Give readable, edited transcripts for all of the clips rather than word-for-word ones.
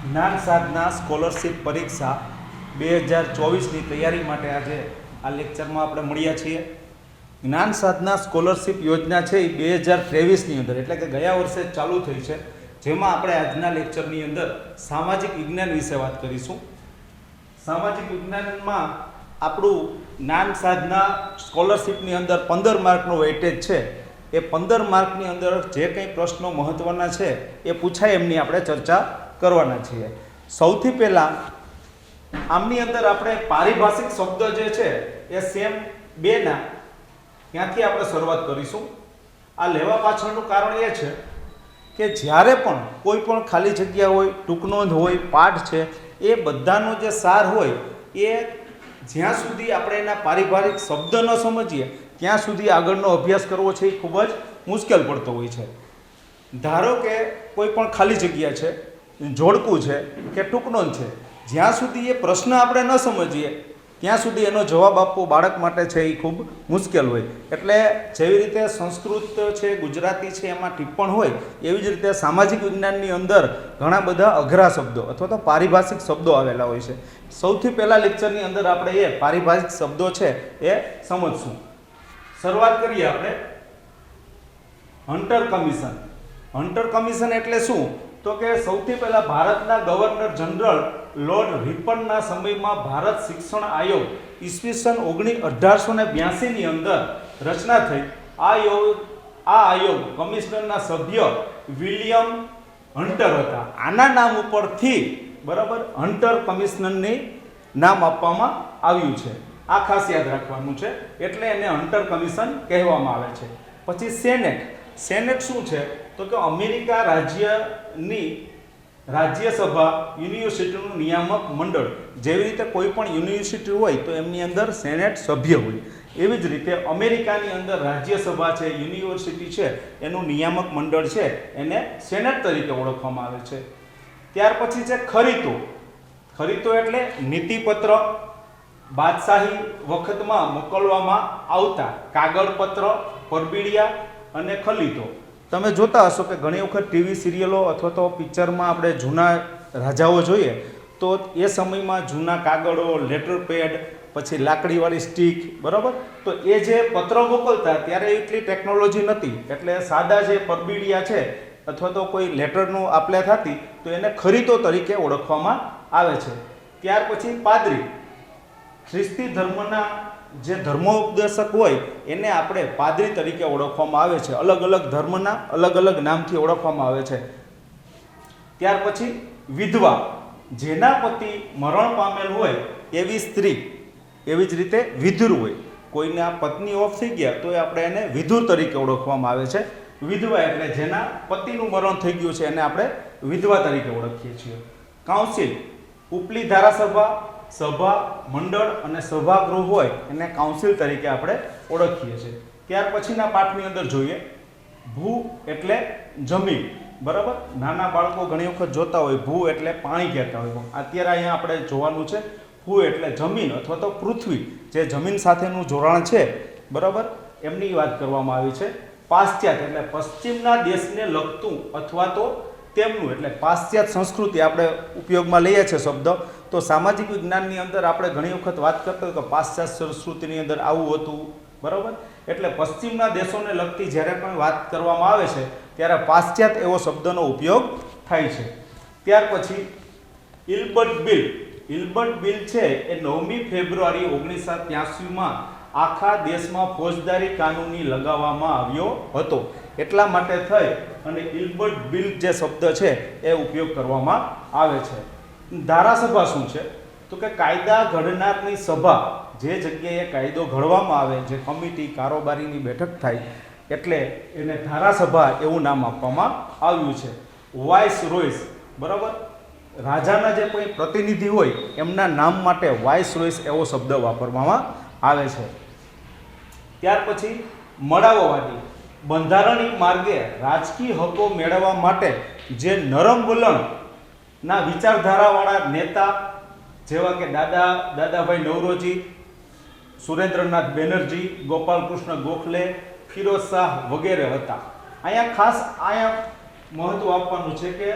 જ્ઞાન સાધના સ્કોલરશિપ પરીક્ષા 2024ની તૈયારી માટે આજે આ લેક્ચરમાં આપણે મળ્યા છીએ. જ્ઞાન સાધના સ્કોલરશિપ યોજના છે એ 2023ની અંદર એટલે કે ગયા વર્ષે ચાલુ થઈ છે, જેમાં આપણે આજના લેક્ચરની અંદર સામાજિક વિજ્ઞાન વિશે વાત કરીશું. સામાજિક વિજ્ઞાનમાં આપણું જ્ઞાન સાધના સ્કોલરશિપની અંદર 15 માર્કનો વેઇટેજ છે. એ 15 માર્કની અંદર જે કંઈ પ્રશ્નો મહત્ત્વના છે એ પૂછાય એમની આપણે ચર્ચા કરવાના છીએ. સૌથી પહેલાં આમની અંદર આપણે પારિભાષિક શબ્દ જે છે એ સેમ 2ના ત્યાંથી આપણે શરૂઆત કરીશું. આ લેવા પાછળનું કારણ એ છે કે જ્યારે પણ કોઈ પણ ખાલી જગ્યા હોય, ટૂંકનોંધ હોય, પાઠ છે, એ બધાનો જે સાર હોય એ જ્યાં સુધી આપણે એના પારિભાષિક શબ્દ ન સમજીએ ત્યાં સુધી આગળનો અભ્યાસ કરવો છે એ ખૂબ જ મુશ્કેલ પડતો હોય છે. ધારો કે કોઈ પણ ખાલી જગ્યા છે, જોડકું છે કે ટૂંકનોંધ છે, જ્યાં સુધી એ પ્રશ્ન આપણે ન સમજીએ ત્યાં સુધી એનો જવાબ આપવો બાળક માટે છે એ ખૂબ મુશ્કેલ હોય. એટલે જેવી રીતે સંસ્કૃત છે, ગુજરાતી છે, એમાં ટિપ્પણ હોય, એવી જ રીતે સામાજિક વિજ્ઞાનની અંદર ઘણા બધા અઘરા શબ્દો અથવા તો પારિભાષિક શબ્દો આવેલા હોય છે. સૌથી પહેલાં લેક્ચરની અંદર આપણે એ પારિભાષિક શબ્દો છે એ સમજશું. શરૂઆત કરીએ આપણે. Hunter commission. હન્ટર કમિશન એટલે શું? તો કે સૌથી પહેલા ભારતના ગવર્નર જનરલ લોર્ડ રિપનના સમયમાં ભારત શિક્ષણ આયોગ ઈસવીસન 1882ની અંદર રચના થઈ. આ આયોગ કમિશનરના સભ્ય વિલિયમ હન્ટર હતા. આના નામ ઉપરથી બરાબર હન્ટર કમિશનરની નામ આપવામાં આવ્યું છે. આ ખાસ યાદ રાખવાનું છે, એટલે એને હન્ટર કમિશન કહેવામાં આવે છે. પછી સેનેટ. સેનેટ શું છે? તો કે અમેરિકા રાજ્યની રાજ્યસભા યુનિવર્સિટીનું નિયામક મંડળ. જેવી રીતે કોઈ પણ યુનિવર્સિટી હોય તો એમની અંદર સેનેટ સભ્ય હોય, એવી જ રીતે અમેરિકાની અંદર રાજ્યસભા છે, યુનિવર્સિટી છે, એનું નિયામક મંડળ છે, એને સેનેટ તરીકે ઓળખવામાં આવે છે. ત્યાર પછી છે ખરીતો. ખરીતો એટલે નીતિપત્ર, બાદશાહી વખતમાં મોકલવામાં આવતા કાગળપત્ર, પરબીડિયા અને ખલીતો. તમે જોતા હશો કે ઘણી વખત ટીવી સિરિયલો અથવા તો પિક્ચરમાં આપણે જૂના રાજાઓ જોઈએ તો એ સમયમાં જૂના કાગળો, લેટર પેડ, પછી લાકડીવાળી સ્ટીક, બરાબર, તો એ જે પત્ર મોકલતા ત્યારે એટલી ટેકનોલોજી નહોતી, એટલે સાદા જે પરબીડિયા છે અથવા તો કોઈ લેટરનું આપલે થતી તો એને ખરીતો તરીકે ઓળખવામાં આવે છે. ત્યાર પછી પાદરી. ખ્રિસ્તી ધર્મના જે ધર્મોપદેશક હોય એને આપણે પાદરી તરીકે ઓળખવામાં આવે છે. અલગ અલગ ધર્મના અલગ અલગ નામથી ઓળખવામાં આવે છે. ત્યાર પછી વિધવા. જેના પતિ મરણ પામેલ હોય એવી સ્ત્રી. એવી જ રીતે વિધુર હોય, કોઈના પત્ની ઓફ થઈ ગયા તો આપણે એને વિધુર તરીકે ઓળખવામાં આવે છે. વિધવા એટલે જેના પતિનું મરણ થઈ ગયું છે એને આપણે વિધવા તરીકે ઓળખીએ છીએ. કાઉન્સિલ. ઉપલી ધારાસભા, સભા, મંડળ અને સભાગૃહ હોય એને કાઉન્સિલ તરીકે આપણે ઓળખીએ છીએ. ત્યાર પછીના પાઠની અંદર જોઈએ. ભૂ એટલે જમીન, બરાબર. નાના બાળકો ઘણી વખત જોતા હોય ભૂ એટલે પાણી કહેતા હોય. અત્યારે અહીંયા આપણે જોવાનું છે ભૂ એટલે જમીન અથવા તો પૃથ્વી, જે જમીન સાથેનું જોડાણ છે, બરાબર, એમની વાત કરવામાં આવી છે. પાશ્ચાત્ય એટલે પશ્ચિમના દેશને લગતું અથવા તો તેમનું, એટલે પાશ્ચાત્ય સંસ્કૃતિ આપણે ઉપયોગમાં લઈએ છીએ શબ્દ. તો સામાજિક વિજ્ઞાનની અંદર આપણે ઘણી વખત વાત કરતા હોય કે પાશ્ચાત્ય સંસ્કૃતિની અંદર આવું હતું, બરાબર. એટલે પશ્ચિમના દેશોને લગતી જ્યારે પણ વાત કરવામાં આવે છે ત્યારે પાશ્ચાત્ય એવો શબ્દનો ઉપયોગ થાય છે. ત્યાર પછી ઇલ્બર્ટ બિલ. ઇલ્બર્ટ બિલ છે એ 9મી ફેબ્રુઆરી 1983માં આખા દેશમાં ફોજદારી કાનૂની લગાવવામાં આવ્યો હતો. એટલા માટે થઈ અને ઇલ્બર્ટ બિલ જે શબ્દ છે એ ઉપયોગ કરવામાં આવે છે. ધારાસભા શું છે? તો કે કાયદા ઘડનારની સભા, જે જગ્યાએ કાયદો ઘડવામાં આવે, જે કમિટી કારોબારીની બેઠક થાય, એટલે એને ધારાસભા એવું નામ આપવામાં આવ્યું છે. વાઇસ રોયસ, બરાબર, રાજાના જે કોઈ પ્રતિનિધિ હોય એમના નામ માટે વાઇસ રોયસ એવો શબ્દ વાપરવામાં આવે છે. ત્યાર પછી મળાવવાદી. બંધારણીય માર્ગે રાજકીય હકો મેળવવા માટે જે નરમ વલણના વિચારધારાવાળા નેતા જેવા કે દાદાભાઈ નવરોજી, સુરેન્દ્રનાથ બેનર્જી, ગોપાલકૃષ્ણ ગોખલે, ફિરોઝ શાહ વગેરે હતા. અહીંયા ખાસ મહત્વ આપવાનું છે કે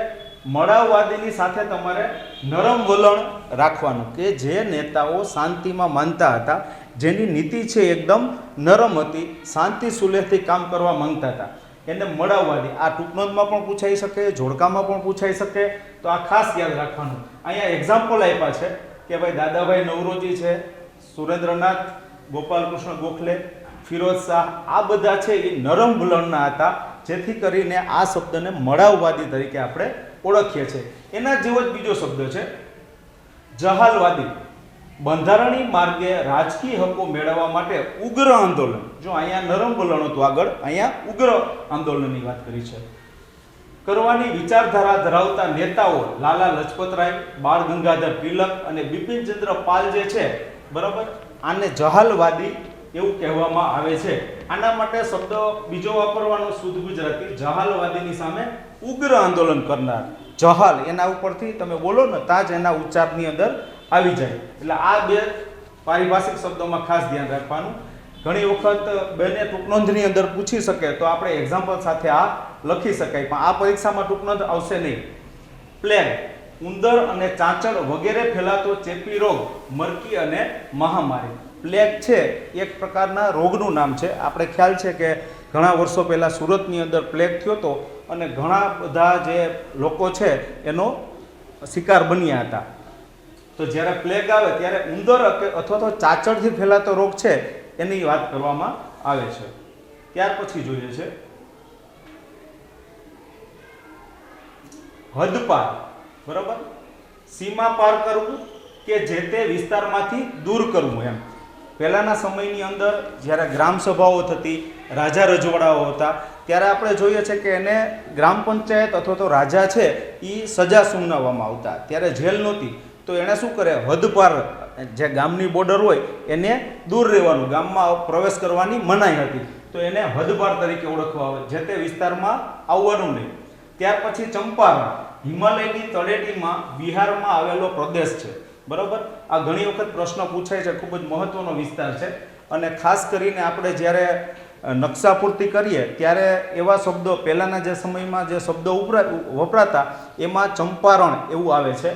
મળાવવાદીની સાથે તમારે નરમ વલણ રાખવાનું, કે જે નેતાઓ શાંતિમાં માનતા હતા, જેની નીતિ છે એકદમ નરમ હતી, શાંતિ સુલેહથી કામ કરવા માંગતા હતા, એને મળાવવાદી. આ ટૂંકનોંધમાં પણ પૂછાઈ શકે, જોડકામાં પણ પૂછાઈ શકે, તો આ ખાસ યાદ રાખવાનું. અહીંયા એક્ઝામ્પલ આપ્યા છે કે ભાઈ દાદાભાઈ નવરોજી છે, સુરેન્દ્રનાથ, ગોપાલકૃષ્ણ ગોખલે, ફિરોઝ શાહ, આ બધા છે એ નરમ વલણના હતા, જેથી કરીને આ શબ્દને મળાવવાદી તરીકે આપણે ઓળખીએ છીએ. એના જેવો જ બીજો શબ્દ છે જહાલવાદી. બંધારણીય માર્ગે રાજકીય હકો મેળવવા માટે ઉગ્ર આંદોલન. જો અહીંયા નરમ વલણ હતું, આગળ અહીંયા ઉગ્ર આંદોલનની વાત કરી છે. કરવાની વિચારધારા ધરાવતા નેતાઓ લાલા લજપતરાય, બાળ ગંગાધર તિલક અને બિપિનચંદ્ર પાલ જે છે, બરાબર, આને જહાલવાદી એવું કહેવામાં આવે છે. આના માટે શબ્દ બીજો વાપરવાનો શુદ્ધ ગુજરાતી, જહાલવાદીની સામે ઉગ્ર આંદોલન કરનાર. જહાલ એના ઉપરથી તમે બોલો ને તાજ એના ઉચ્ચારની અંદર આવી જાય. એટલે આ બે પારિભાષિક શબ્દોમાં ખાસ ધ્યાન રાખવાનું. ઘણી વખત બેને ટૂંકનોંધની અંદર પૂછી શકે તો આપણે એક્ઝામ્પલ સાથે આ લખી શકાય, પણ આ પરીક્ષામાં ટૂંકનોંધ આવશે નહીં. પ્લેગ, ઉંદર અને ચાંચડ વગેરે ફેલાતો ચેપી રોગ, મરકી અને મહામારી. પ્લેગ છે એક પ્રકારના રોગનું નામ છે. આપણે ખ્યાલ છે કે ઘણા વર્ષો પહેલાં સુરતની અંદર પ્લેગ થયો હતો અને ઘણા બધા જે લોકો છે એનો શિકાર બન્યા હતા. તો જ્યારે પ્લેગ આવે ત્યારે ઉંદર અથવા તો ચાંચડથી ફેલાતો રોગ છે એની વાત કરવામાં આવે છે. ત્યાર પછી જોઈએ છે હદપાર. બરાબર, સીમા પાર કરવું કે જે તે વિસ્તારમાંથી દૂર કરવું. એમ પહેલાના સમયની અંદર જ્યારે ગ્રામ સભાઓ થતી, રાજા રજવાડાઓ હતા, ત્યારે આપણે જોઈએ છે કે એને ગ્રામ પંચાયત અથવા તો રાજા છે એ સજા સુનાવવામાં આવતા. ત્યારે જેલ નહોતી, તો એણે શું કરે, હદપાર, જે ગામની બોર્ડર હોય એને દૂર રહેવાનું, ગામમાં પ્રવેશ કરવાની મનાઈ હતી, તો એને હદપાર તરીકે ઓળખવા આવે, જે તે વિસ્તારમાં આવવાનું નહીં. ત્યાર પછી ચંપારણ, હિમાલયની તળેટીમાં બિહારમાં આવેલો પ્રદેશ છે. બરાબર, આ ઘણી વખત પ્રશ્ન પૂછાય છે, ખૂબ જ મહત્વનો વિસ્તાર છે. અને ખાસ કરીને આપણે જ્યારે નકશા પૂર્તિ કરીએ ત્યારે એવા શબ્દો, પહેલાંના જે સમયમાં જે શબ્દો વપરાતા એમાં ચંપારણ એવું આવે છે.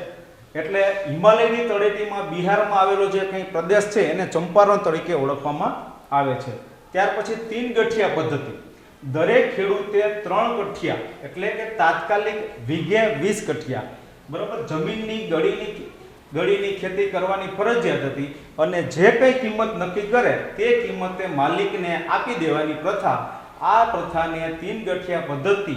એટલે હિમાલયની તળેટીમાં બિહારમાં આવેલો જે કંઈ પ્રદેશ છે એને ચંપારણ તરીકે ઓળખવામાં આવે છે. ત્યાર પછી 3 ગઠિયા પદ્ધતિ. દરેક ખેડૂતે 3 ગઠિયા એટલે કે તાત્કાલિક વીઘે 20 ગઠિયા, બરાબર, જમીનની ગળીની ખેતી કરવાની ફરજિયાત હતી અને જે કંઈ કિંમત નક્કી કરે તે કિંમતે માલિકને આપી દેવાની પ્રથા. આ પ્રથાને 3 ગઠિયા પદ્ધતિ,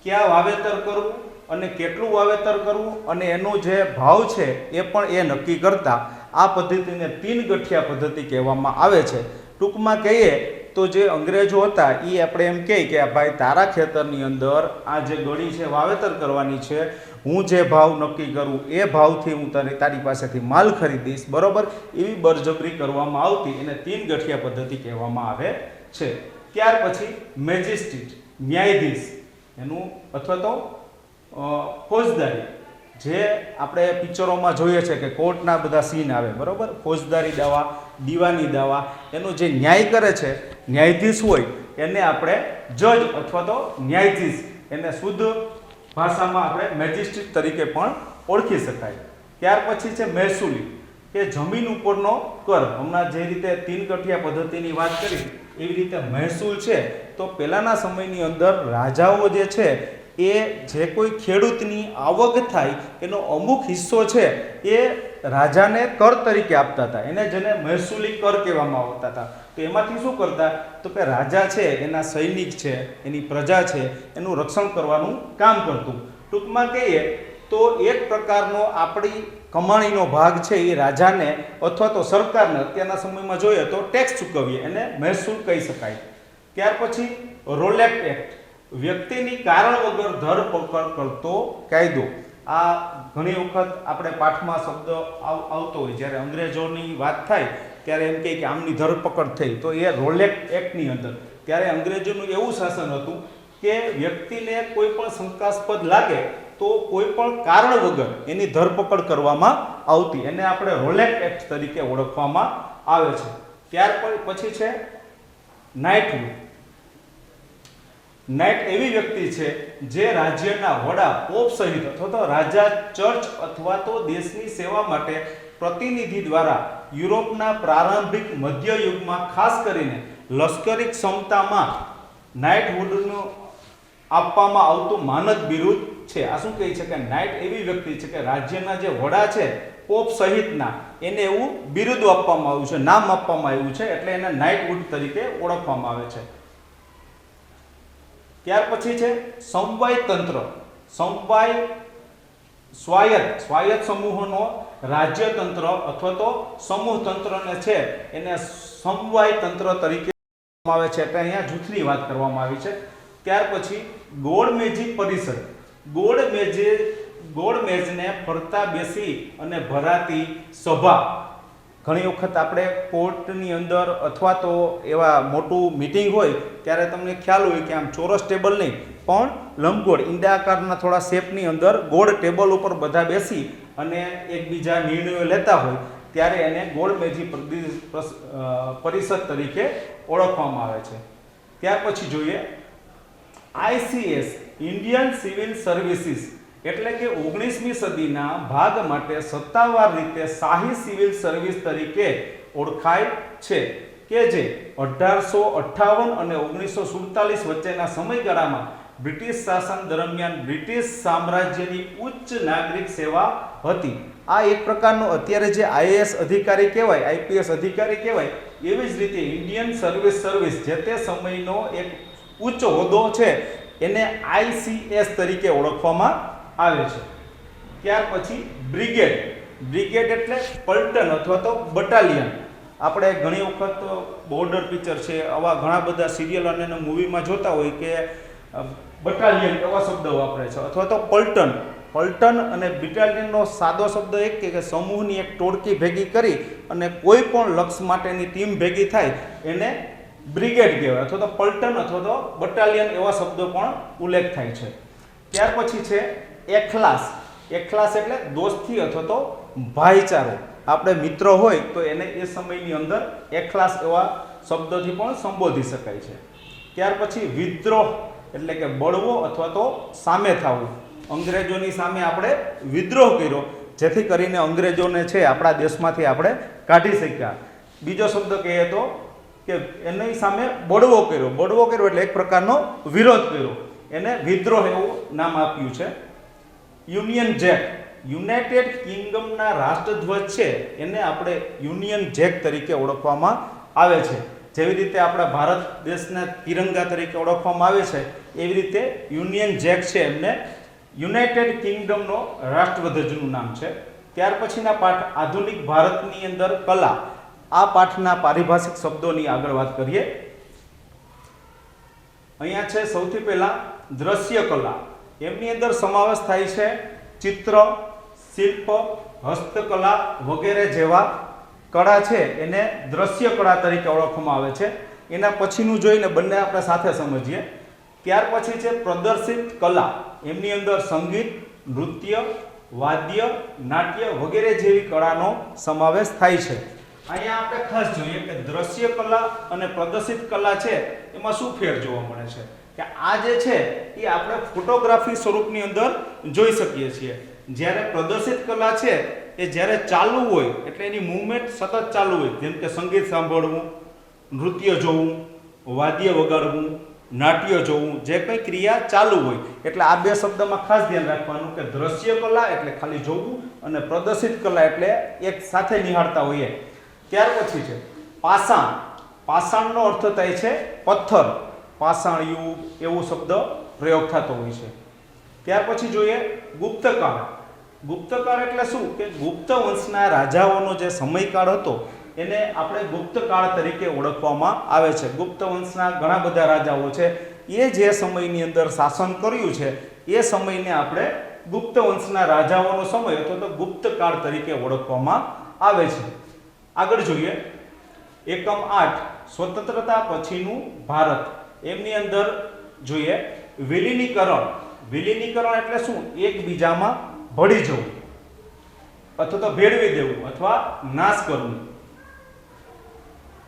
ક્યાં વાવેતર કરવું અને કેટલું વાવેતર કરવું અને એનો જે ભાવ છે એ પણ એ નક્કી કરતા. આ પદ્ધતિને 3 ગઠિયા પદ્ધતિ કહેવામાં આવે છે. ટૂંકમાં કહીએ તો જે અંગ્રેજો હતા એ આપણે એમ કહીએ કે ભાઈ તારા ખેતરની અંદર આ જે ગળી છે વાવેતર કરવાની છે, હું જે ભાવ નક્કી કરું એ ભાવથી હું તારી પાસેથી માલ ખરીદીશ, બરોબર, એવી બળજબરી કરવામાં આવતી. એને 3 ગઠિયા પદ્ધતિ કહેવામાં આવે છે. ત્યાર પછી મેજિસ્ટ્રેટ, ન્યાયાધીશ એનું, અથવા તો ફોજદારી, જે આપણે પિક્ચરોમાં જોઈએ છે કે કોર્ટના બધા સીન આવે, બરોબર, ફોજદારી દાવા, દીવાની દાવા, એનો જે ન્યાય કરે છે ન્યાયાધીશ હોય એને આપણે જજ અથવા તો ન્યાયાધીશ, એને શુદ્ધ ભાષામાં આપણે મેજિસ્ટ્રેટ તરીકે પણ ઓળખી શકાય. ત્યાર પછી છે મહેસૂલી, કે જમીન ઉપરનો કર. હમણાં જે રીતે 3 ગઠિયા પદ્ધતિની વાત કરી એવી રીતે મહેસૂલ છે. તો પહેલાંના સમયની અંદર રાજાઓ જે છે એ જે કોઈ ખેડૂતની આવક થાય એનો અમુક હિસ્સો છે એ રાજાને કર તરીકે આપતા હતા. એને જેને મહેસૂલી કર કહેવામાં આવતા હતા. તો એમાંથી શું કરતા, તો કે રાજા છે એના સૈનિક છે, એની પ્રજા છે, એનું રક્ષણ કરવાનું કામ કરતું. ટૂંકમાં કહીએ તો એક પ્રકારનો આપણી કમાણીનો ભાગ છે એ રાજાને અથવા તો સરકારને, અત્યારના સમયમાં જોઈએ તો ટેક્સ ચૂકવીએ, એને મહેસૂલ કહી શકાય. ત્યાર પછી રોલેટ એક્ટ, વ્યક્તિની કારણ વગર ધરપકડ કરતો કાયદો. આ ઘણી વખત આપણે પાઠમાં શબ્દ આવતો હોય, જ્યારે અંગ્રેજોની વાત થાય ત્યારે એમ કહે કે આમની ધરપકડ થઈ, તો એ રોલેટ એક્ટની અંદર. ત્યારે અંગ્રેજોનું એવું શાસન હતું કે વ્યક્તિને કોઈ પણ શંકાસ્પદ લાગે તો કોઈ પણ કારણ વગર એની ધરપકડ કરવામાં આવતી. એને આપણે રોલેટ એક્ટ તરીકે ઓળખવામાં આવે છે. ત્યાર પછી છે નાઇટહુડ. નાઇટ એવી વ્યક્તિ છે જે રાજ્યના વડા પોપ સહિત અથવા તો રાજા, ચર્ચ અથવા તો દેશની સેવા માટે પ્રતિનિધિ દ્વારા યુરોપના પ્રારંભિક મધ્ય યુગમાં ખાસ કરીને લશ્કરી ક્ષમતામાં નાઇટહુડનું આપવામાં આવતું માનદ બિરુદ છે. આ શું કહે છે કે નાઇટ એવી વ્યક્તિ છે કે રાજ્યના જે વડા છે પોપ સહિતના એને એવું બિરુદ આપવામાં આવ્યું છે, નામ આપવામાં આવ્યું છે, એટલે એને નાઇટહુડ તરીકે ઓળખવામાં આવે છે. ત્યાર પછી છે સમવાય તંત્ર. સમવાય સ્વાયત્ત સમૂહોનો રાજ્યતંત્ર અથવા તો સમૂહ તંત્રને છે એને સમવાય તંત્ર તરીકે આવે છે, એટલે અહીંયા જૂથની વાત કરવામાં આવી છે. ત્યાર પછી ગોળમેજી પરિષદ. ગોળમેજને ફરતા બેસી અને ભરાતી સભા. ઘણી વખત આપણે કોર્ટની અંદર અથવા તો એવા મોટું મીટિંગ હોય ત્યારે તમને ખ્યાલ હોય કે આમ ચોરસ ટેબલ નહીં પણ લંબગોળ ઈંડાકારના થોડા શેપની અંદર ગોળ ટેબલ ઉપર બધા બેસી અને એકબીજા નિર્ણયો લેતા હોય ત્યારે એને ગોળમેજી પરિષદ તરીકે ઓળખવામાં આવે છે. ત્યાર પછી જોઈએ ICS ઇન્ડિયન સિવિલ સર્વિસીસ, એટલે કે 19મી સદીના ભાગ માટે સત્તાવાર રીતે શાહી સિવિલ સર્વિસ તરીકે ઓળખાય છે કે જે 1858 અને 1947 વચ્ચેના સમયગાળામાં બ્રિટિશ શાસન દરમિયાન બ્રિટિશ સામ્રાજ્યની ઉચ્ચ નાગરિક સેવા હતી. આ એક પ્રકારનો અત્યારે જે IAS અધિકારી કહેવાય, IPS અધિકારી કહેવાય, એવી જ રીતે ઇન્ડિયન સર્વિસ જે તે સમયનો એક ઉચ્ચ હોદ્દો છે એને ICS તરીકે ઓળખવામાં આવે છે. ત્યાર પછી બ્રિગેડ એટલે પલટન અથવા તો બટાલિયન. આપણે ઘણી વખત બોર્ડર પિક્ચર છે, આવા ઘણા બધા સિરિયલ અને મૂવીમાં જોતા હોય કે બટાલિયન એવા શબ્દ વાપરે છે, અથવા તો પલટન અને બટાલિયનનો સાદો શબ્દ એક કે સમૂહની એક ટોળકી ભેગી કરી અને કોઈ પણ લક્ષ્ય માટેની ટીમ ભેગી થાય એને બ્રિગેડ કહેવાય, અથવા તો પલટન અથવા તો બટાલિયન એવા શબ્દો પણ ઉલ્લેખ થાય છે. ત્યાર પછી છે એખલાસ એટલે દોસ્તી અથવા તો ભાઈચારો. આપણે મિત્ર હોય તો એને એ સમયની અંદર એખલાસ એવા શબ્દોથી પણ સંબોધી શકાય છે. ત્યાર પછી વિદ્રોહ એટલે કે બળવો અથવા તો સામે થવું. અંગ્રેજોની સામે આપણે વિદ્રોહ કર્યો જેથી કરીને અંગ્રેજોને છે આપણા દેશમાંથી આપણે કાઢી શક્યા. બીજો શબ્દ કહીએ તો કે એની સામે બળવો કર્યો એટલે એક પ્રકારનો વિરોધ કર્યો, એને વિદ્રોહ એવું નામ આપ્યું છે. યુનિયન જેક, યુનાઇટેડ કિંગડમના રાષ્ટ્રધ્વજ છે એને આપણે યુનિયન જેક તરીકે ઓળખવામાં આવે છે. જેવી રીતે આપણા ભારત દેશના તિરંગા તરીકે ઓળખવામાં આવે છે એવી રીતે યુનિયન જેક છે એમને યુનાઇટેડ કિંગડમનો રાષ્ટ્રધ્વજનું નામ છે. ત્યાર પછીના પાઠ આધુનિક ભારતની અંદર કલા. આ પાઠના પારિભાષિક શબ્દોની આગળ વાત કરીએ. અહીંયા છે સૌથી પહેલા દ્રશ્ય કલા. એમની અંદર સમાવેશ થાય છે ચિત્ર, શિલ્પ, હસ્તકલા વગેરે જેવા કળા છે એને દ્રશ્ય કળા તરીકે ઓળખવામાં આવે છે. એના પછીનું જોઈને બંને આપણે સાથે સમજીએ. ત્યાર પછી છે પ્રદર્શિત કલા. એમની અંદર સંગીત, નૃત્ય, વાદ્ય, નાટ્ય વગેરે જેવી કળાનો સમાવેશ થાય છે. અહીંયા આપણે ખાસ જોઈએ કે દ્રશ્ય કલા અને પ્રદર્શિત કલા છે એમાં શું ફેર જોવા મળે છે કે આ જે છે એ આપણે ફોટોગ્રાફી સ્વરૂપની અંદર જોઈ શકીએ છીએ. જ્યારે પ્રદર્શિત કલા છે એ જ્યારે ચાલુ હોય એટલે એની મૂવમેન્ટ સતત ચાલુ હોય, જેમ કે સંગીત સાંભળવું, નૃત્ય જોવું, વાદ્ય વગાડવું, નાટ્ય જોવું, જે કંઈ ક્રિયા ચાલુ હોય. એટલે આ બે શબ્દમાં ખાસ ધ્યાન રાખવાનું કે દ્રશ્ય કલા એટલે ખાલી જોવું અને પ્રદર્શિત કલા એટલે એક સાથે નિહાળતા હોઈએ. ત્યાર પછી છે પાષાણ. પાષાણનો અર્થ થાય છે પથ્થર, પાષાણિયું એવો શબ્દ પ્રયોગ થતો હોય છે. ત્યાર પછી જોઈએ ગુપ્તકાળ. ગુપ્તકાળ એટલે શું કે ગુપ્ત વંશના રાજાઓનો જે સમયકાળ હતો એને આપણે ગુપ્તકાળ તરીકે ઓળખવામાં આવે છે. ગુપ્ત વંશના ઘણા બધા રાજાઓ છે એ જે સમયની અંદર શાસન કર્યું છે એ સમયને આપણે ગુપ્ત વંશના રાજાઓનો સમય અથવા તો ગુપ્તકાળ તરીકે ઓળખવામાં આવે છે. આગળ જોઈએ એકમ 8 સ્વતંત્રતા પછીનું ભારત. એમની અંદર જોઈએ વિલીનીકરણ. વિલીનીકરણ એટલે શું? એકબીજામાં ભળી જવું અથવા તો ભેળવી દેવું અથવા નાશ કરવું.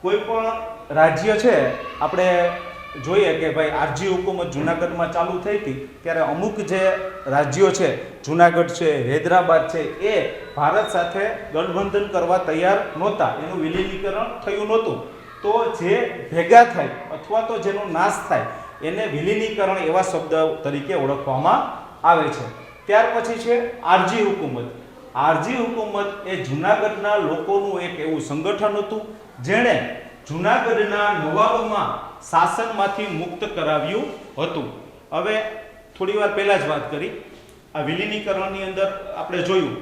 કોઈ પણ રાજ્ય છે, આપણે જોઈએ કે ભાઈ આરજી હુકુમત જુનાગઢમાં ચાલુ થઈ હતી ત્યારે અમુક જે રાજ્યો છે, જુનાગઢ છે, હૈદરાબાદ છે, એ ભારત સાથે ગઠબંધન કરવા તૈયાર નહોતા, એનું વિલીનીકરણ થયું નહોતું. તો જે ભેગા થાય અથવા તો જેનો નાશ થાય એને વિલીનીકરણ એવા શબ્દ તરીકે ઓળખવામાં આવે છે. ત્યાર પછી છે આરજી હુકુમત. આરજી હુકુમત એ જુનાગઢના લોકોનું એક એવું સંગઠન હતું જેણે જુનાગઢના નવાબોમાં શાસનમાંથી મુક્ત કરાવ્યું હતું. હવે થોડી વાર પહેલા જ વાત કરી, આ વિલીનીકરણની અંદર આપણે જોયું,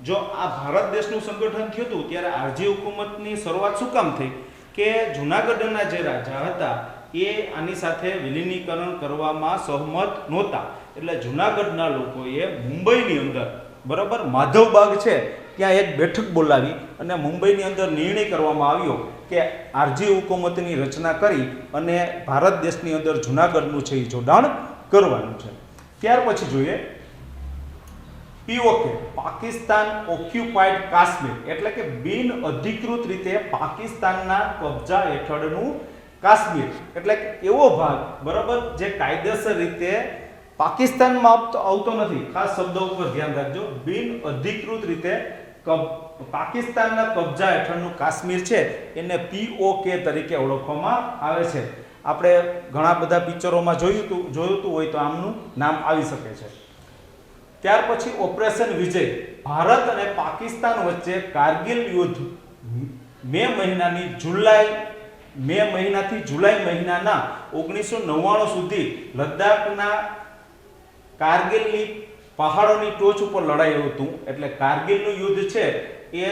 જો આ ભારત દેશનું સંગઠન થયું હતું ત્યારે આરજી હુકુમતની શરૂઆત શું કામ થઈ કે જુનાગઢના જે રાજા હતા એ આની સાથે વિલીનીકરણ કરવામાં સહમત નહોતા. એટલે જુનાગઢના લોકોએ મુંબઈની અંદર, બરાબર, માધવબાગ છે ત્યાં એક બેઠક બોલાવી અને મુંબઈની અંદર નિર્ણય કરવામાં આવ્યો કે આરજી હુકુમતની રચના કરી અને ભારત દેશની અંદર જુનાગઢનું છે એ જોડાણ કરવાનું છે. ત્યાર પછી જોઈએ પીઓકે, પાકિસ્તાન ઓક્યુપાઈડ કાશ્મીર, એટલે કે બિન અધિકૃત રીતે પાકિસ્તાનના કબજા હેઠળનું કાશ્મીર, એટલે કે એવો ભાગ, બરાબર, જે કાયદેસર રીતે પાકિસ્તાનમાં આવતો નથી. ખાસ શબ્દ ઉપર ધ્યાન રાખજો, બિન અધિકૃત રીતે પાકિસ્તાનના કબજા હેઠળનું કાશ્મીર છે એને પીઓકે તરીકે ઓળખવામાં આવે છે. આપણે ઘણા બધા પિક્ચરોમાં જોયું હોય તો આમનું નામ આવી શકે છે. ત્યાર પછી ઓપરેશન વિજય, ભારત અને પાકિસ્તાન વચ્ચે કારગિલ યુદ્ધ મે મહિનાથી જુલાઈ મહિનાના 1999 સુધી લદ્દાખના કારગિલની પહાડોની ટોચ ઉપર લડાયું હતું. એટલે કારગિલનું યુદ્ધ છે એ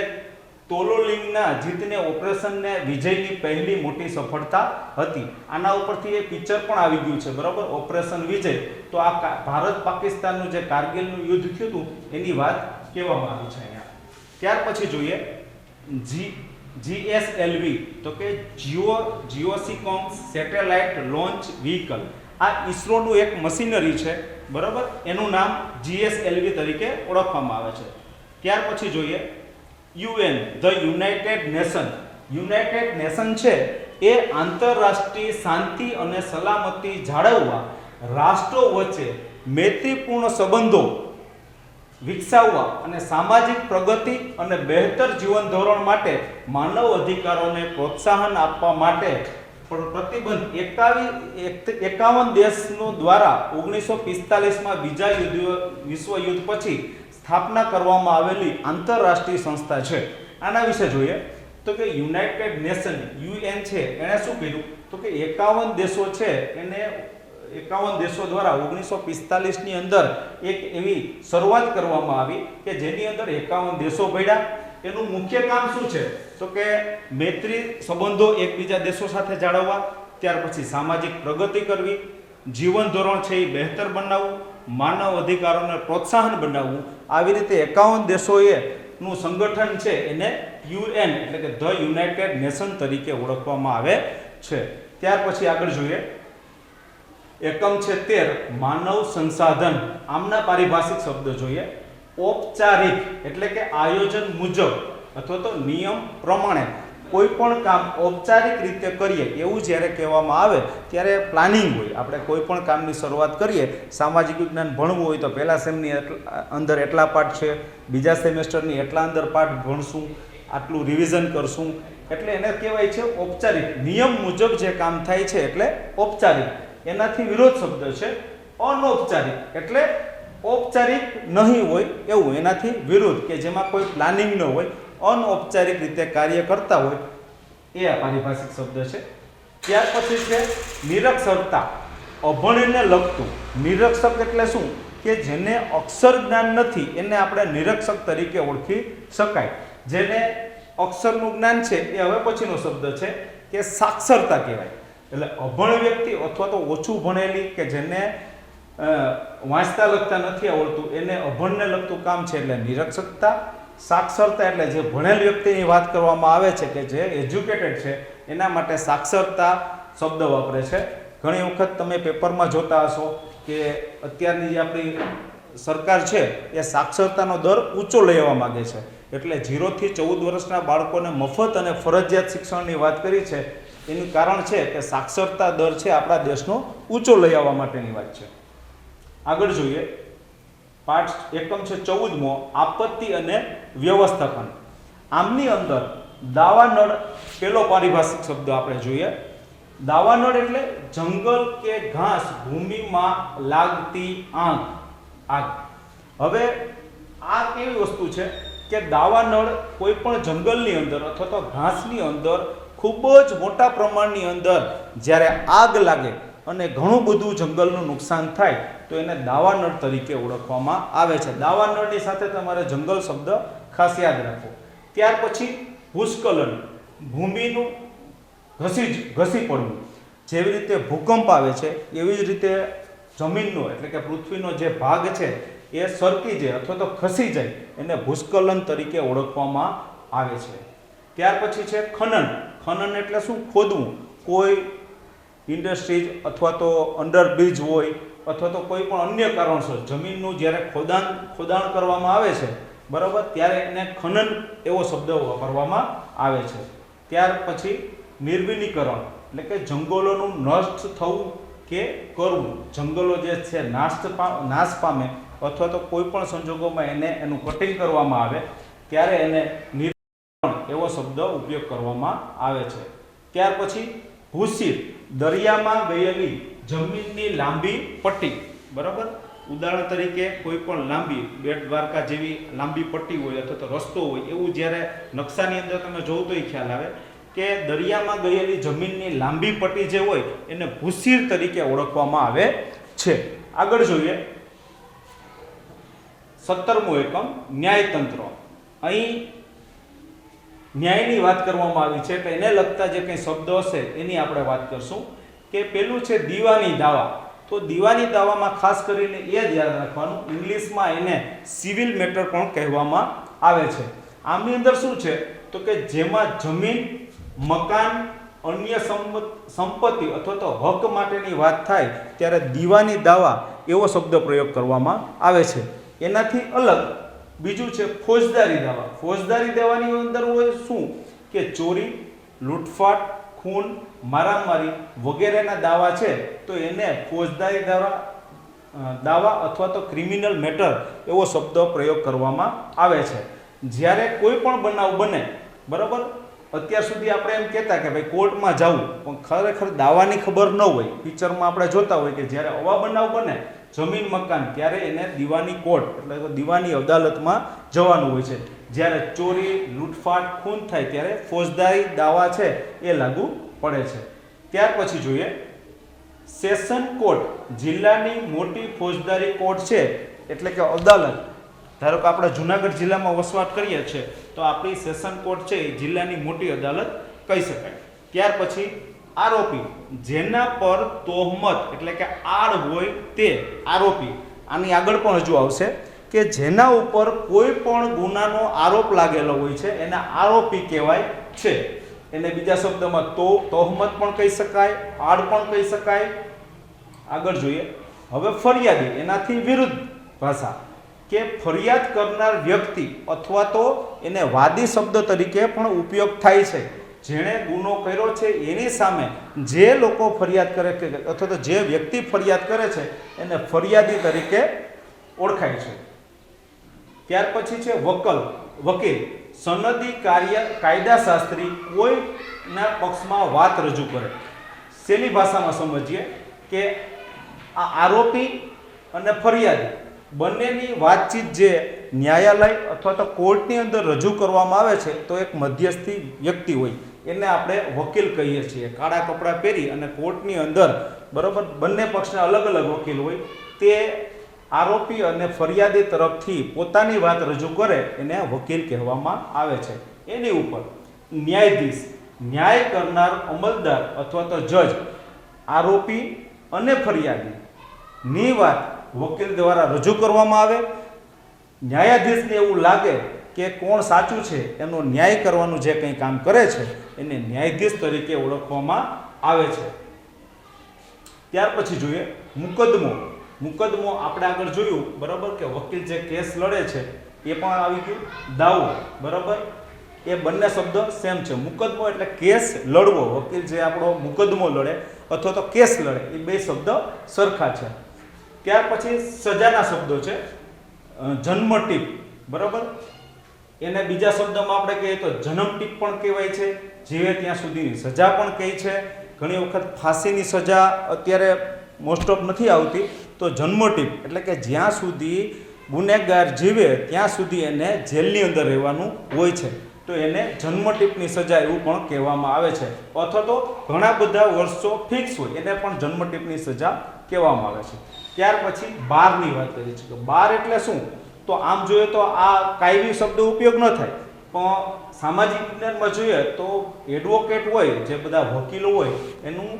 તોલોલિંગના જીતને ઓપરેશનને વિજયની પહેલી મોટી સફળતા હતી. આના ઉપરથી એક પિક્ચર પણ આવી ગયું છે, બરાબર, ઓપરેશન વિજય. તો આ ભારત પાકિસ્તાનનું જે કારગિલનું યુદ્ધ થયું હતું એની વાત કહેવામાં આવી છે અહીંયા. ત્યાર પછી જોઈએ GSLV, તો કે જીઓસિકોમ સેટેલાઇટ લોન્ચ વ્હીકલ. આ ઈસરોનું એક મશીનરી છે, બરાબર, એનું નામ GSLV તરીકે ઓળખવામાં આવે છે. ત્યાર પછી જોઈએ UN, ધ યુનાઇટેડ નેશન છે એ આંતરરાષ્ટ્રીય શાંતિ અને સલામતી જાળવવા, રાષ્ટ્રો વચ્ચે મૈત્રીપૂર્ણ સંબંધો વિકસાવવા અને સામાજિક પ્રગતિ અને બહેતર જીવન ધોરણ માટે માનવ અધિકારોને પ્રોત્સાહન આપવા માટે પ્રતિબંધ 51 દેશો દ્વારા 1945માં બીજા વિશ્વ યુદ્ધ પછી સ્થાપના કરવામાં આવેલી આંતરરાષ્ટ્રીય સંસ્થા છે. આના વિશે જોઈએ તો કે યુનાઇટેડ નેશન UN છે એણે શું કર્યું તો કે 51 દેશો છે એને 51 દેશો દ્વારા 1945 ની અંદર એક એવી શરૂઆત કરવામાં આવી કે જેની અંદર 51 દેશો ભળ્યા. એનું મુખ્ય કામ શું છે તો કે મૈત્રી સંબંધો એકબીજા દેશો સાથે જાળવવા, ત્યાર પછી સામાજિક પ્રગતિ કરવી, જીવન ધોરણ છે એ બહેતર બનાવવું, માનવ અધિકારોને પ્રોત્સાહન બનાવવું. આવી રીતે 51 દેશોએ નું સંગઠન છે એને UN એટલે કે ધ યુનાઇટેડ નેશન તરીકે ઓળખવામાં આવે છે. ત્યાર પછી આગળ જોઈએ એકમ છે 13 માનવ સંસાધન. આમના પારિભાષિક શબ્દ જોઈએ. ઔપચારિક એટલે કે આયોજન મુજબ અથવા તો નિયમ પ્રમાણે કોઈ પણ કામ ઔપચારિક રીતે કરીએ એવું જ્યારે કહેવામાં આવે ત્યારે પ્લાનિંગ હોય. આપણે કોઈ પણ કામની શરૂઆત કરીએ, સામાજિક વિજ્ઞાન ભણવું હોય તો પહેલા સેમની અંદર એટલા પાઠ છે, બીજા સેમેસ્ટરની એટલા અંદર પાઠ ભણશું, આટલું રિવિઝન કરશું, એટલે એને કહેવાય છે ઔપચારિક. નિયમ મુજબ જે કામ થાય છે એટલે ઔપચારિક. એનાથી વિરોધ શબ્દ છે અનૌપચારિક, એટલે ઔપચારિક નહીં હોય એવું, એનાથી વિરુદ્ધ, કે જેમાં કોઈ પ્લાનિંગ ન હોય, અનૌપચારિક રીતે કાર્ય કરતા હોય, એ આ પારિભાષિક શબ્દ છે. ત્યાર પછી છે નિરક્ષરતા, અભણને લગતું. નિરક્ષક એટલે શું કે જેને અક્ષર જ્ઞાન નથી એને આપણે નિરક્ષક તરીકે ઓળખી શકાય. જેને અક્ષરનું જ્ઞાન છે એ હવે પછીનો શબ્દ છે કે સાક્ષરતા કહેવાય. એટલે અભણ વ્યક્તિ અથવા તો ઓછું ભણેલી કે જેને વાંચતા લખતા નથી આવડતું એને અભણને લગતું કામ છે એટલે નિરક્ષરતા. સાક્ષરતા એટલે જે ભણેલ વ્યક્તિની વાત કરવામાં આવે છે કે જે એજ્યુકેટેડ છે એના માટે સાક્ષરતા શબ્દ વાપરે છે. ઘણી વખત તમે પેપરમાં જોતા હશો કે અત્યારની જે આપણી સરકાર છે એ સાક્ષરતાનો દર ઊંચો લઈ આવવા માંગે છે. એટલે 0 થી 14 વર્ષના બાળકોને મફત અને ફરજિયાત શિક્ષણની વાત કરી છે. એનું કારણ છે કે સાક્ષરતા દર છે આપણા દેશનો ઊંચો લઈ આવવા માટેની વાત છે. આગળ જોઈએ, પાઠ એકમ છે 14મો, આપત્તિ અને વ્યવસ્થાપન. આમની અંદર દાવાનળ પેલો પારિભાષિક શબ્દ આપણે જોઈએ. દાવાનળ એટલે જંગલ કે ઘાસ ભૂમિમાં લાગતી આગ. હવે આ કેવી વસ્તુ છે કે દાવાનળ કોઈ પણ જંગલની અંદર અથવા તો ઘાસની અંદર ખૂબ જ મોટા પ્રમાણની અંદર જ્યારે આગ લાગે અને ઘણું બધું જંગલનું નુકસાન થાય તો એને દાવાનળ તરીકે ઓળખવામાં આવે છે. દાવાનળની સાથે તમારે જંગલ શબ્દ ખાસ યાદ રાખો. ત્યાર પછી ભૂસ્ખલન, ભૂમિનું ઘસી પડવું. જેવી રીતે ભૂકંપ આવે છે એવી જ રીતે જમીનનો એટલે કે પૃથ્વીનો જે ભાગ છે એ સરકી જાય અથવા તો ખસી જાય એને ભૂસ્ખલન તરીકે ઓળખવામાં આવે છે. ત્યાર પછી છે ખનન. ખનન એટલે શું? ખોદવું. કોઈ ઇન્ડસ્ટ્રીઝ અથવા તો અંડરબ્રિજ હોય અથવા તો કોઈ પણ અન્ય કારણસર જમીનનું જ્યારે ખોદાણ કરવામાં આવે છે, બરાબર, ત્યારે એને ખનન એવો શબ્દ વાપરવામાં આવે છે. ત્યાર પછી નિર્વિનીકરણ એટલે કે જંગલોનું નષ્ટ થવું કે કરવું. જંગલો જે છે નાશ પામે અથવા તો કોઈ પણ સંજોગોમાં એનું કટિંગ કરવામાં આવે ત્યારે એને નિર્વિનીકરણ એવો શબ્દ ઉપયોગ કરવામાં આવે છે. ત્યાર પછી ભૂસીર, દરિયામાં ગયેલી જમીનની લાંબી પટ્ટી. બરાબર, ઉદાહરણ તરીકે કોઈ પણ લાંબી બેટ દ્વારકા જેવી લાંબી પટ્ટી હોય અથવા તો રસ્તો હોય એવું જ્યારે નકશાની અંદર તમે જોવો તો ખ્યાલ આવે કે દરિયામાં ગયેલી જમીનની લાંબી પટ્ટી જે હોય એને ભૂસીર તરીકે ઓળખવામાં આવે છે. આગળ જોઈએ 17મો એકમ, ન્યાયતંત્ર. અહીં ન્યાયની વાત કરવામાં આવી છે કે એને લગતા જે કંઈ શબ્દો હશે એની આપણે વાત કરશું. કે પેલું છે દીવાની દાવા. તો દીવાની દાવામાં ખાસ કરીને એ જ યાદ રાખવાનું, ઇંગ્લિશમાં એને સિવિલ મેટર પણ કહેવામાં આવે છે. આમની અંદર શું છે તો કે જેમાં જમીન, મકાન, અન્ય સંપત્તિ અથવા તો હક માટેની વાત થાય ત્યારે દીવાની દાવા એવો શબ્દ પ્રયોગ કરવામાં આવે છે. એનાથી અલગ બીજું છે ફોજદારી દાવા. ફોજદારી દાવાની અંદર હોય શું કે ચોરી, લૂંટફાટ, ખૂન, મારામારી વગેરેના દાવા છે તો એને ફોજદારી દાવા અથવા તો ક્રિમિનલ મેટર એવો શબ્દ પ્રયોગ કરવામાં આવે છે. જ્યારે કોઈ પણ બનાવ બને, બરાબર, અત્યાર સુધી આપણે એમ કહેતા કે ભાઈ કોર્ટમાં જવું, પણ ખરેખર દાવાની ખબર ન હોય. પિક્ચરમાં આપણે જોતા હોય કે જ્યારે આવા બનાવ બને જમીન મકાન ત્યારે એને દીવાની કોર્ટ એટલે કે દીવાની અદાલતમાં જવાનું હોય છે. જ્યારે ચોરી, લૂંટફાટ, ખૂન થાય ત્યારે ફોજદારી દાવા છે એ લાગુ પડે છે. ત્યાર પછી જોઈએ સેશન કોર્ટ. જિલ્લાની મોટી ફોજદારી કોર્ટ છે એટલે કે અદાલત. ધારો કે આપણે જુનાગઢ જિલ્લામાં વસવાટ કરીએ છીએ તો આપણી સેશન કોર્ટ છે એ જિલ્લાની મોટી અદાલત કહી શકાય. ત્યાર પછી આરોપી, જેના પર તોહમત એટલે કે આડ હોય તે આરોપી. આની આગળ પણ હજુ આવશે કે જેના ઉપર કોઈ પણ ગુનાનો આરોપ લાગેલો હોય છે એને આરોપી કહેવાય છે. એને બીજા શબ્દમાં તોહમત પણ કહી શકાય, આડ પણ કહી શકાય. આગળ જોઈએ હવે ફરિયાદી. એનાથી વિરુદ્ધ ભાષા કે ફરિયાદ કરનાર વ્યક્તિ અથવા તો એને વાદી શબ્દ તરીકે પણ ઉપયોગ થાય છે. જેણે ગુનો કર્યો છે એની સામે જે લોકો ફરિયાદ કરે છે અથવા તો જે વ્યક્તિ ફરિયાદ કરે છે એને ફરિયાદી તરીકે ઓળખાય છે. ત્યાર પછી છે વકીલ. સનદી કાયદાશાસ્ત્રી કોઈના પક્ષમાં વાત રજૂ કરે. શેની ભાષામાં સમજીએ કે આ આરોપી અને ફરિયાદી બંનેની વાતચીત જે ન્યાયાલય અથવા તો કોર્ટની અંદર રજૂ કરવામાં આવે છે તો એક મધ્યસ્થી વ્યક્તિ હોય એને આપણે વકીલ કહીએ છીએ. કાળા કપડાં પહેરી અને કોર્ટની અંદર, બરાબર, બંને પક્ષના અલગ અલગ વકીલ હોય તે આરોપી અને ફરિયાદી તરફથી પોતાની વાત રજૂ કરે એને વકીલ કહેવામાં આવે છે. એની ઉપર ન્યાયાધીશ, ન્યાય કરનાર અમલદાર અથવા તો જજ. આરોપી અને ફરિયાદીની વાત વકીલ દ્વારા રજૂ કરવામાં આવે. ન્યાયાધીશને એવું લાગે કે કોણ સાચું છે એનો ન્યાય કરવાનું જે કંઈ કામ કરે છે એને ન્યાયાધીશ તરીકે ઓળખવામાં આવે છે. ત્યાર પછી જોઈએ મુકદ્દમો. આપણે આગળ જોયું, બરાબર, કે વકીલ જે કેસ લડે છે એ પણ આવી ગયું. દાવો, બરાબર, એ બંને શબ્દ સેમ છે. મુકદ્દમો એટલે કેસ લડવો, વકીલ જે આપણો મુકદ્દમો લડે અથવા તો કેસ લડે, એ બે શબ્દ સરખા છે. ત્યાર પછી સજાના શબ્દો છે. જન્મટીપ, બરાબર, એને બીજા શબ્દમાં આપણે કહીએ તો જન્મટીપ પણ કહેવાય છે. જીવે ત્યાં સુધીની સજા પણ કહે છે. ઘણી વખત ફાંસીની સજા અત્યારે મોસ્ટ ઓફ નથી આવતી, તો જન્મટીપ એટલે કે જ્યાં સુધી ગુનેગાર જીવે ત્યાં સુધી એને જેલની અંદર રહેવાનું હોય છે, તો એને જન્મટીપની સજા એવું પણ કહેવામાં આવે છે. અથવા તો ઘણા બધા વર્ષો ફિક્સ હોય એને પણ જન્મટીપની સજા કહેવામાં આવે છે. ત્યાર પછી બારની વાત કરીએ છીએ. તો બાર એટલે શું? તો આમ જોઈએ તો આ કાયમી શબ્દ ઉપયોગ ન થાય, પણ સામાજિક વિજ્ઞાનમાં જોઈએ તો એડવોકેટ હોય, જે બધા વકીલો હોય, એનું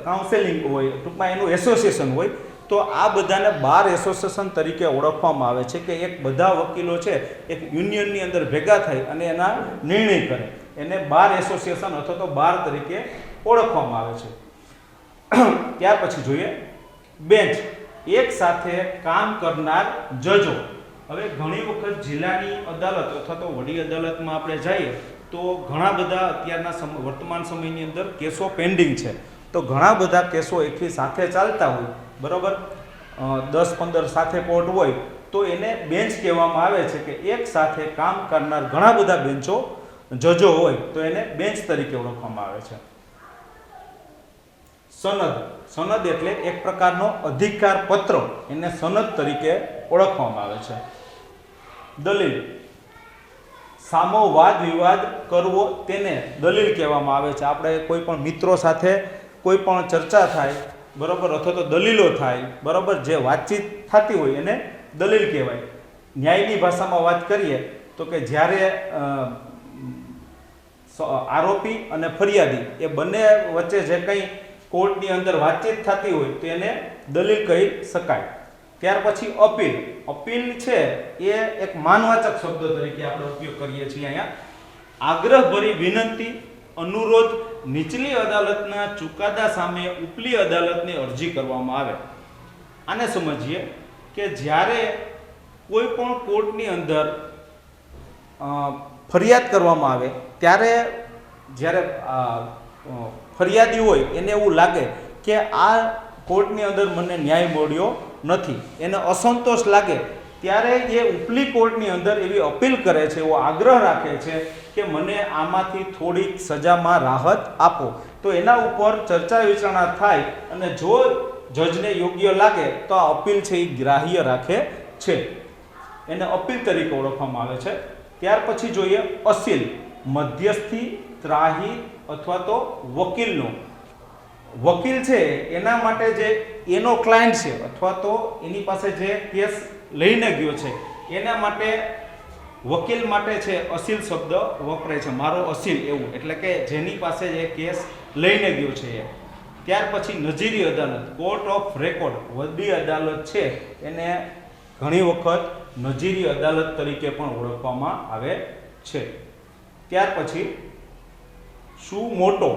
કાઉન્સેલિંગ હોય, ટૂંકમાં એનું એસોસિએશન હોય. તો આ બધાને બાર એસોસિએશન તરીકે ઓળખવામાં આવે છે, કે એક બધા વકીલો છે એક યુનિયનની અંદર ભેગા થઈ અને એના નિર્ણય કરે, એને બાર એસોસિએશન અથવા તો બાર તરીકે ઓળખવામાં આવે છે. ત્યાર પછી જોઈએ બેન્ચ, એક સાથે કામ કરનાર જજો. હવે ઘણી વખત જિલ્લાની અદાલત અથવા તો વડી અદાલતમાં આપણે જઈએ તો ઘણા બધા અત્યારના વર્તમાન સમયની અંદર કેસો પેન્ડિંગ છે. તો ઘણા બધા કેસો એકથી સાથે ચાલતા હોય, બરાબર, 10-15 સાથે કોર્ટ હોય, તો એને બેન્ચ કહેવામાં આવે છે. કે એક સાથે કામ કરનાર ઘણા બધા બેન્ચો જજો હોય તો એને બેન્ચ તરીકે ઓળખવામાં આવે છે. સનદ, સનદ એટલે એક પ્રકારનો અધિકાર પત્ર, એને સનદ તરીકે ઓળખવામાં આવે છે. દલીલ, સામો વાદ વિવાદ કરવો તેને દલીલ કહેવામાં આવે છે. આપણે કોઈ પણ મિત્રો સાથે કોઈ પણ ચર્ચા થાય, બરાબર, અથવા તો દલીલો થાય, બરાબર, જે વાતચીત થતી હોય એને દલીલ કહેવાય. ન્યાયની ભાષામાં વાત કરીએ તો કે જ્યારે આરોપી અને ફરિયાદી એ બંને વચ્ચે જે કંઈ કોર્ટની અંદર વાતચીત થતી હોય તો એને દલીલ કહી શકાય. ત્યાર પછી અપીલ, અપીલ છે એ એક માનવાચક શબ્દ તરીકે આપણે ઉપયોગ કરીએ છીએ અહીંયા. આગ્રહભરી વિનંતી, અનુરોધ, નીચલી અદાલતના ચુકાદા સામે ઉપલી અદાલતને અરજી કરવામાં આવે. આને સમજીએ કે જ્યારે કોઈ પણ કોર્ટની અંદર ફરિયાદ કરવામાં આવે ત્યારે જ્યારે ફરિયાદી હોય એને એવું લાગે કે આ કોર્ટની અંદર મને ન્યાય મળ્યો નથી, એને અસંતોષ લાગે, ત્યારે એ ઉપલી કોર્ટની અંદર એવી અપીલ કરે છે, એવો આગ્રહ રાખે છે કે મને આમાંથી થોડીક સજામાં રાહત આપો. તો એના ઉપર ચર્ચા વિચારણા થાય અને જો જજને યોગ્ય લાગે તો આ અપીલ છે એ ગ્રાહ્ય રાખે છે, એને અપીલ તરીકે ઓળખવામાં આવે છે. ત્યાર પછી જોઈએ અસીલ, મધ્યસ્થી, ત્રાહી અથવા તો વકીલનો. વકીલ છે એના માટે જે એનો ક્લાયન્ટ છે અથવા તો એની પાસે જે કેસ લઈને ગયો છે એના માટે વકીલ માટે છે અસીલ શબ્દ વપરાય છે, મારો અસીલ એવું, એટલે કે જેની પાસે જે કેસ લઈને ગયો છે એ. ત્યાર પછી નજીરી અદાલત, કોર્ટ ઓફ રેકોર્ડ, વડી અદાલત છે એને ઘણી વખત નજીરી અદાલત તરીકે પણ ઓળખવામાં આવે છે. ત્યાર પછી શું મોટો,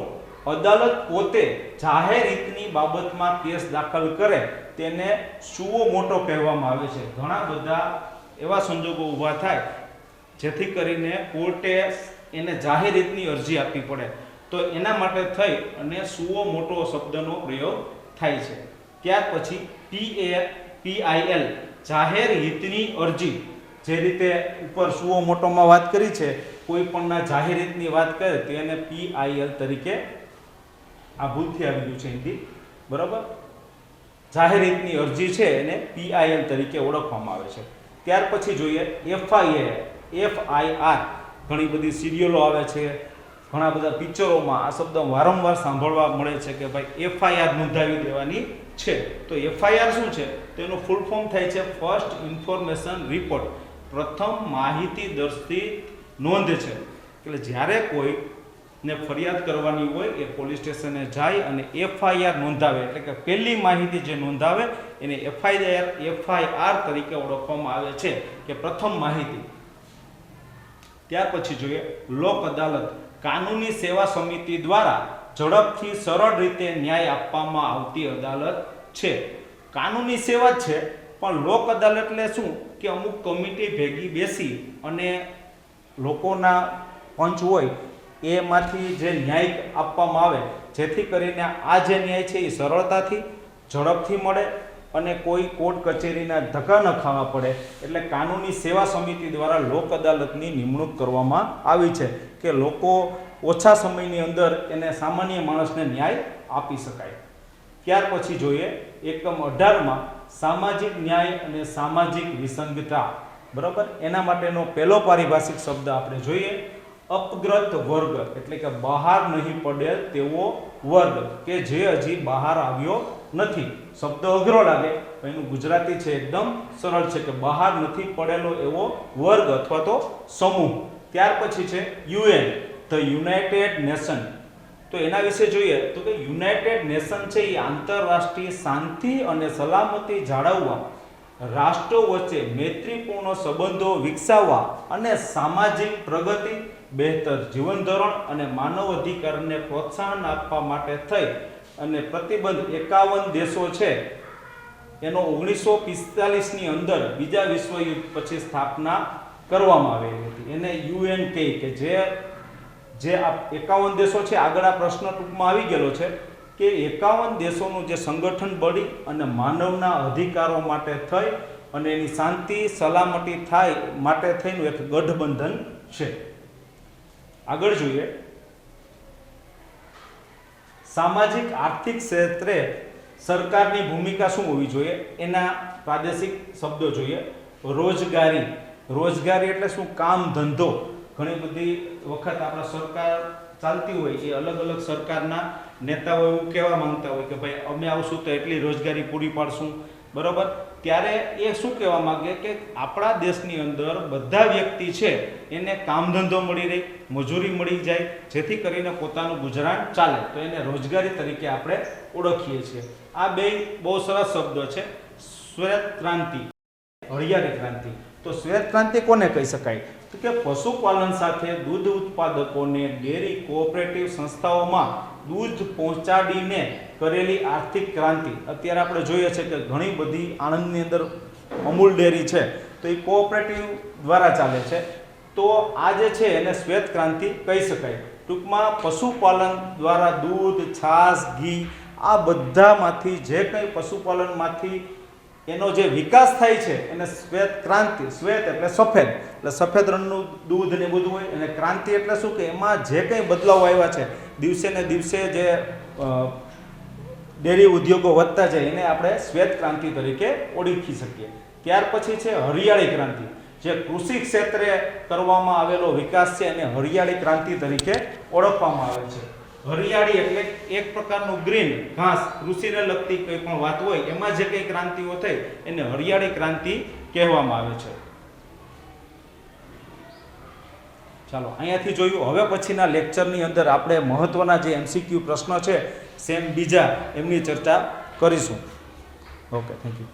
અદાલત પોતે જાહેર હિતની બાબતમાં કેસ દાખલ કરે તેને સુઓ મોટો કહેવામાં આવે છે. ઘણા બધા એવા સંજોગો ઊભા થાય જેથી કરીને કોર્ટે એને જાહેર હિતની અરજી આપવી પડે, તો એના માટે થઈ અને સુઓ મોટો શબ્દનો પ્રયોગ થાય છે. ત્યાર પછી PIL, જાહેર હિતની અરજી. જે રીતે ઉપર સુઓ મોટોમાં વાત કરી છે, કોઈ પણના જાહેર હિતની વાત કરે તો એને PIL તરીકે, આ ભૂલથી આવી ગયું છે હિન્દી, બરાબર, જાહેર હિતની અરજી છે એને PIL તરીકે ઓળખવામાં આવે છે. ત્યાર પછી જોઈએ FIR, ઘણી બધી સિરિયલો આવે છે, ઘણા બધા પિક્ચરોમાં આ શબ્દ વારંવાર સાંભળવા મળે છે કે ભાઈ FIR નોંધાવી દેવાની છે. તો FIR શું છે? તો એનું ફૂલ ફોર્મ થાય છે ફર્સ્ટ ઇન્ફોર્મેશન રિપોર્ટ, પ્રથમ માહિતી દર્શિત નોંધ છે. એટલે જ્યારે કોઈને ફરિયાદ કરવાની હોય એ પોલીસ સ્ટેશને જાય અને FIR નોંધાવે, એટલે કે પહેલી માહિતી જે નોંધાવે એને FIR તરીકે ઓળખવામાં આવે છે, કે પ્રથમ માહિતી. ત્યાર પછી જોઈએ લોક અદાલત, કાનૂની સેવા સમિતિ દ્વારા ઝડપથી સરળ રીતે ન્યાય આપવામાં આવતી અદાલત છે. કાનૂની સેવા જ છે, પણ લોક અદાલત એટલે શું કે અમુક કમિટી ભેગી બેસી અને લોકોના પંચ હોય એમાંથી જે ન્યાય આપવામાં આવે, જેથી કરીને આ જે ન્યાય છે એ સરળતાથી ઝડપથી મળે અને કોઈ કોર્ટ કચેરીના ધક્કા ન ખાવા પડે. એટલે કાનૂની સેવા સમિતિ દ્વારા લોક અદાલતની નિમણૂક કરવામાં આવી છે કે લોકો ઓછા સમયની અંદર એને સામાન્ય માણસને ન્યાય આપી શકાય. ત્યાર પછી જોઈએ એકમ 18માં સામાજિક ન્યાય અને સામાજિક વિસંગતતા. બરાબર, એના માટેનો પહેલો પારિભાષિક શબ્દ આપણે જોઈએ અપગ્રત વર્ગ, એટલે કે બહાર નહીં પડેલ તેવો વર્ગ, કે જે હજી બહાર આવ્યો નથી. શબ્દ અઘરો લાગે પણ એનું ગુજરાતી છે એકદમ સરળ છે કે બહાર નથી પડેલો એવો વર્ગ અથવા તો સમૂહ. ત્યાર પછી છે યુએન, ધ યુનાઇટેડ નેશન. તો એના વિશે જોઈએ તો કે યુનાઇટેડ નેશન છે એ આંતરરાષ્ટ્રીય શાંતિ અને સલામતી જાળવવા, રાષ્ટ્રો વચ્ચે મૈત્રીપૂર્ણ સંબંધો વિકસાવવા અને સામાજિક પ્રગતિ, બહેતર જીવન ધોરણ અને માનવ અધિકારને પ્રોત્સાહન આપવા માટે થઈ અને પ્રતિબંધ 51 દેશો છે એનો 1945ની અંદર બીજા વિશ્વયુદ્ધ પછી સ્થાપના કરવામાં આવેલી હતી. એને યુએન કહે કે જે આ 51 દેશો છે. આગળ આ પ્રશ્ન ટૂંકમાં આવી ગયેલો છે કે 51 દેશોનું જે સંગઠન બળી અને માનવના અધિકારો માટે થઈ અને એની શાંતિ સલામતી થાય માટે થઈને એક ગઠબંધન છે. આગળ જોઈએ સામાજિક આર્થિક ક્ષેત્રે સરકારની ભૂમિકા શું હોવી જોઈએ, એના પ્રાદેશિક શબ્દો જોઈએ. રોજગારી, રોજગારી એટલે શું? કામ ધંધો. ઘણી બધી વખત આપણા સરકાર ચાલતી હોય એ અલગ અલગ સરકારના નેતાઓ એવું કહેવા માંગતા હોય કે ભાઈ અમે આવશું તો એટલી રોજગારી પૂરી પાડશું. બરાબર, ત્યારે એ શું કહેવા માંગે કે આપણા દેશની અંદર બધા વ્યક્તિ છે એને કામ ધંધો મળી રહે, મજૂરી મળી જાય, જેથી કરીને પોતાનું ગુજરાન ચાલે, તો એને રોજગારી તરીકે આપણે ઓળખીએ છીએ. આ બે બહુ સરસ શબ્દો છે. શ્વેત ક્રાંતિ, હળિયાળી ક્રાંતિ. તો શ્વેત ક્રાંતિ કોને કહી શકાય? તો કે પશુપાલન સાથે દૂધ ઉત્પાદકોને ડેરી કોઓપરેટિવ સંસ્થાઓમાં દૂધ પહોંચાડીને કરેલી આર્થિક ક્રાંતિ. અત્યારે આપણે જોઈએ છે કે ઘણી બધી આણંદની અંદર અમૂલ ડેરી છે તો એ કોઓપરેટિવ દ્વારા ચાલે છે. તો આ જે છે એને શ્વેત ક્રાંતિ કહી શકાય. ટૂંકમાં પશુપાલન દ્વારા દૂધ, છાશ, ઘી આ બધામાંથી જે કંઈ પશુપાલનમાંથી એનો જે વિકાસ થાય છે એને શ્વેત ક્રાંતિ. શ્વેત એટલે સફેદ, એટલે સફેદ રંગનું દૂધ ને બધું હોય. અને ક્રાંતિ એટલે શું કે એમાં જે કંઈ બદલાવ આવ્યા છે દિવસે ને દિવસે જે ડેરી ઉદ્યોગો વધતા જાય એને આપણે શ્વેત ક્રાંતિ તરીકે ઓળખી શકીએ. ત્યાર પછી છે હરિયાળી ક્રાંતિ. જે કૃષિ ક્ષેત્રે કરવામાં આવેલો વિકાસ છે એને હરિયાળી ક્રાંતિ તરીકે ઓળખવામાં આવે છે. હરિયાળી એટલે એક પ્રકારનું ગ્રીન ઘાસ, કૃષિને લગતી કોઈ પણ વાત હોય એમાં જે કંઈ ક્રાંતિઓ થઈ એને હરિયાળી ક્રાંતિ કહેવામાં આવે છે. ચાલો અહીંયાથી જોયું. હવે પછીના લેક્ચરની અંદર આપણે મહત્વના જે MCQ પ્રશ્નો છે સેમ બીજા એમની ચર્ચા કરીશું. Okay, thank you.